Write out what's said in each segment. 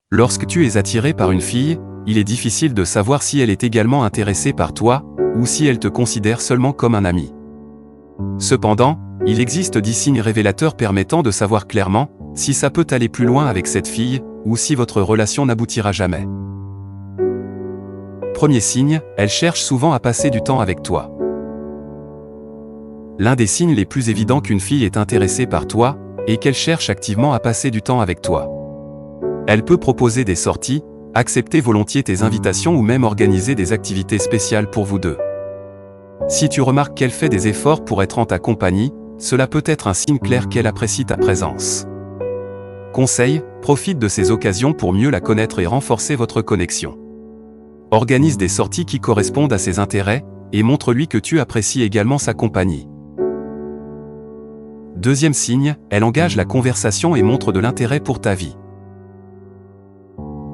Lorsque tu es attiré par une fille, il est difficile de savoir si elle est également intéressée par toi, ou si elle te considère seulement comme un ami. Cependant, il existe 10 signes révélateurs permettant de savoir clairement si ça peut aller plus loin avec cette fille, ou si votre relation n'aboutira jamais. Premier signe, elle cherche souvent à passer du temps avec toi. L'un des signes les plus évidents qu'une fille est intéressée par toi, est qu'elle cherche activement à passer du temps avec toi. Elle peut proposer des sorties, accepter volontiers tes invitations ou même organiser des activités spéciales pour vous deux. Si tu remarques qu'elle fait des efforts pour être en ta compagnie, cela peut être un signe clair qu'elle apprécie ta présence. Conseil, profite de ces occasions pour mieux la connaître et renforcer votre connexion. Organise des sorties qui correspondent à ses intérêts, et montre-lui que tu apprécies également sa compagnie. Deuxième signe, elle engage la conversation et montre de l'intérêt pour ta vie.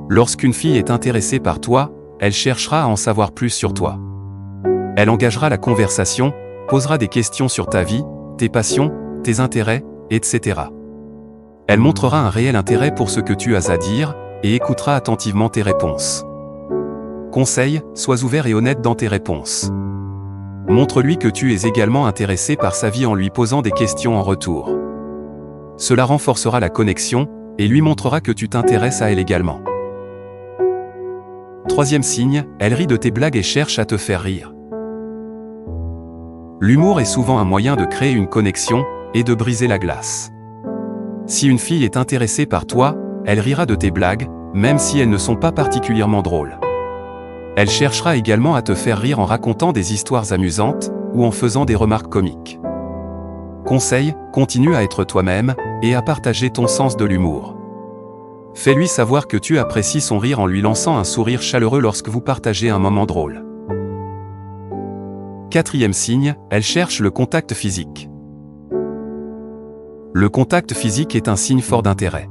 Lorsqu'une fille est intéressée par toi, elle cherchera à en savoir plus sur toi. Elle engagera la conversation, posera des questions sur ta vie, tes passions, tes intérêts, etc. Elle montrera un réel intérêt pour ce que tu as à dire, et écoutera attentivement tes réponses. Conseil, sois ouvert et honnête dans tes réponses. Montre-lui que tu es également intéressé par sa vie en lui posant des questions en retour. Cela renforcera la connexion, et lui montrera que tu t'intéresses à elle également. Troisième signe, elle rit de tes blagues et cherche à te faire rire. L'humour est souvent un moyen de créer une connexion, et de briser la glace. Si une fille est intéressée par toi, elle rira de tes blagues, même si elles ne sont pas particulièrement drôles. Elle cherchera également à te faire rire en racontant des histoires amusantes, ou en faisant des remarques comiques. Conseil, continue à être toi-même, et à partager ton sens de l'humour. Fais-lui savoir que tu apprécies son rire en lui lançant un sourire chaleureux lorsque vous partagez un moment drôle. Quatrième signe, elle cherche le contact physique. Le contact physique est un signe fort d'intérêt.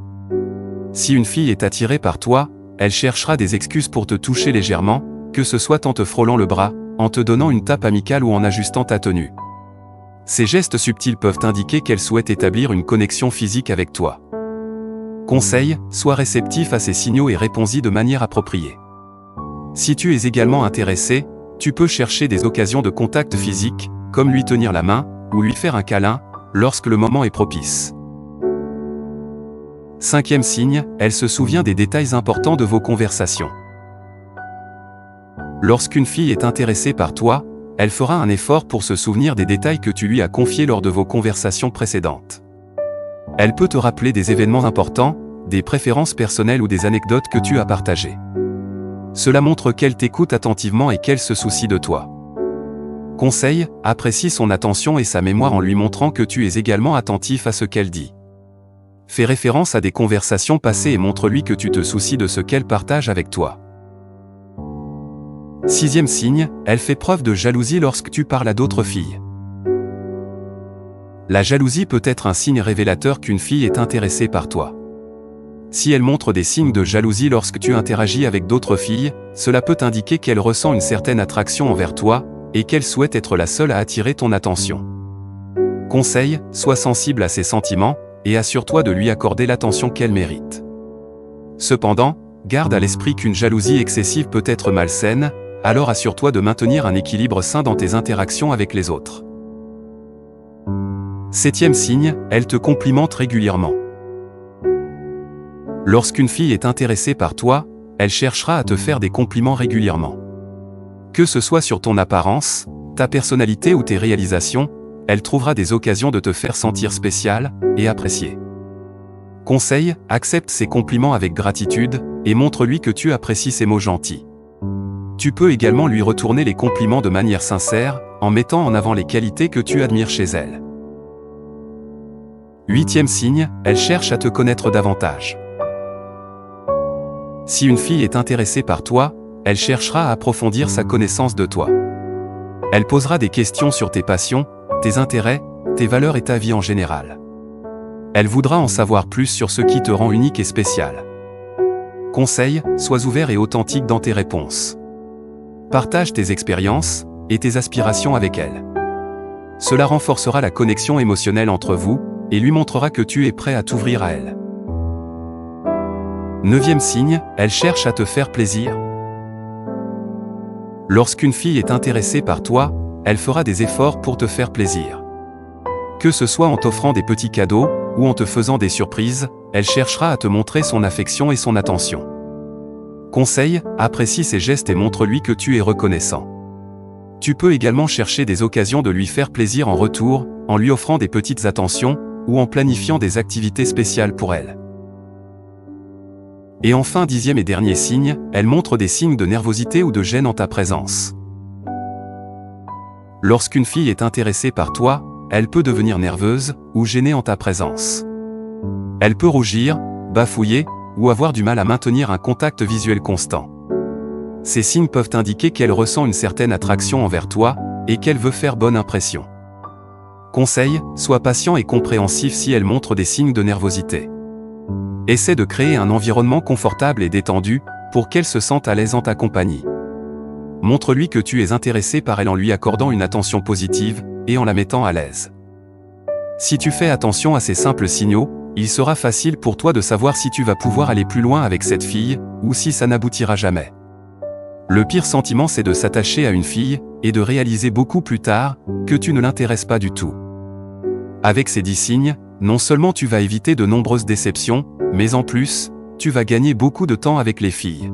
Si une fille est attirée par toi, elle cherchera des excuses pour te toucher légèrement, que ce soit en te frôlant le bras, en te donnant une tape amicale ou en ajustant ta tenue. Ces gestes subtils peuvent indiquer qu'elle souhaite établir une connexion physique avec toi. Conseil, sois réceptif à ces signaux et réponds-y de manière appropriée. Si tu es également intéressé, tu peux chercher des occasions de contact physique, comme lui tenir la main, ou lui faire un câlin, lorsque le moment est propice. Cinquième signe, elle se souvient des détails importants de vos conversations. Lorsqu'une fille est intéressée par toi, elle fera un effort pour se souvenir des détails que tu lui as confiés lors de vos conversations précédentes. Elle peut te rappeler des événements importants, des préférences personnelles ou des anecdotes que tu as partagées. Cela montre qu'elle t'écoute attentivement et qu'elle se soucie de toi. Conseil, apprécie son attention et sa mémoire en lui montrant que tu es également attentif à ce qu'elle dit. Fais référence à des conversations passées et montre-lui que tu te soucies de ce qu'elle partage avec toi. Sixième signe, elle fait preuve de jalousie lorsque tu parles à d'autres filles. La jalousie peut être un signe révélateur qu'une fille est intéressée par toi. Si elle montre des signes de jalousie lorsque tu interagis avec d'autres filles, cela peut indiquer qu'elle ressent une certaine attraction envers toi, et qu'elle souhaite être la seule à attirer ton attention. Conseil, sois sensible à ses sentiments, et assure-toi de lui accorder l'attention qu'elle mérite. Cependant, garde à l'esprit qu'une jalousie excessive peut être malsaine, alors assure-toi de maintenir un équilibre sain dans tes interactions avec les autres. Septième signe, elle te complimente régulièrement. Lorsqu'une fille est intéressée par toi, elle cherchera à te faire des compliments régulièrement. Que ce soit sur ton apparence, ta personnalité ou tes réalisations, elle trouvera des occasions de te faire sentir spécial et apprécié. Conseil, accepte ses compliments avec gratitude, et montre-lui que tu apprécies ses mots gentils. Tu peux également lui retourner les compliments de manière sincère, en mettant en avant les qualités que tu admires chez elle. Huitième signe, elle cherche à te connaître davantage. Si une fille est intéressée par toi, elle cherchera à approfondir sa connaissance de toi. Elle posera des questions sur tes passions, tes intérêts, tes valeurs et ta vie en général. Elle voudra en savoir plus sur ce qui te rend unique et spécial. Conseil, sois ouvert et authentique dans tes réponses. Partage tes expériences et tes aspirations avec elle. Cela renforcera la connexion émotionnelle entre vous et lui montrera que tu es prêt à t'ouvrir à elle. Neuvième signe, elle cherche à te faire plaisir. Lorsqu'une fille est intéressée par toi, elle fera des efforts pour te faire plaisir. Que ce soit en t'offrant des petits cadeaux, ou en te faisant des surprises, elle cherchera à te montrer son affection et son attention. Conseil, apprécie ses gestes et montre-lui que tu es reconnaissant. Tu peux également chercher des occasions de lui faire plaisir en retour, en lui offrant des petites attentions, ou en planifiant des activités spéciales pour elle. Et enfin, dixième et dernier signe, elle montre des signes de nervosité ou de gêne en ta présence. Lorsqu'une fille est intéressée par toi, elle peut devenir nerveuse ou gênée en ta présence. Elle peut rougir, bafouiller, ou avoir du mal à maintenir un contact visuel constant. Ces signes peuvent indiquer qu'elle ressent une certaine attraction envers toi, et qu'elle veut faire bonne impression. Conseil, sois patient et compréhensif si elle montre des signes de nervosité. Essaie de créer un environnement confortable et détendu, pour qu'elle se sente à l'aise en ta compagnie. Montre-lui que tu es intéressé par elle en lui accordant une attention positive, et en la mettant à l'aise. Si tu fais attention à ces simples signaux, il sera facile pour toi de savoir si tu vas pouvoir aller plus loin avec cette fille, ou si ça n'aboutira jamais. Le pire sentiment, c'est de s'attacher à une fille, et de réaliser beaucoup plus tard, que tu ne l'intéresses pas du tout. Avec ces 10 signes, non seulement tu vas éviter de nombreuses déceptions, mais en plus, tu vas gagner beaucoup de temps avec les filles.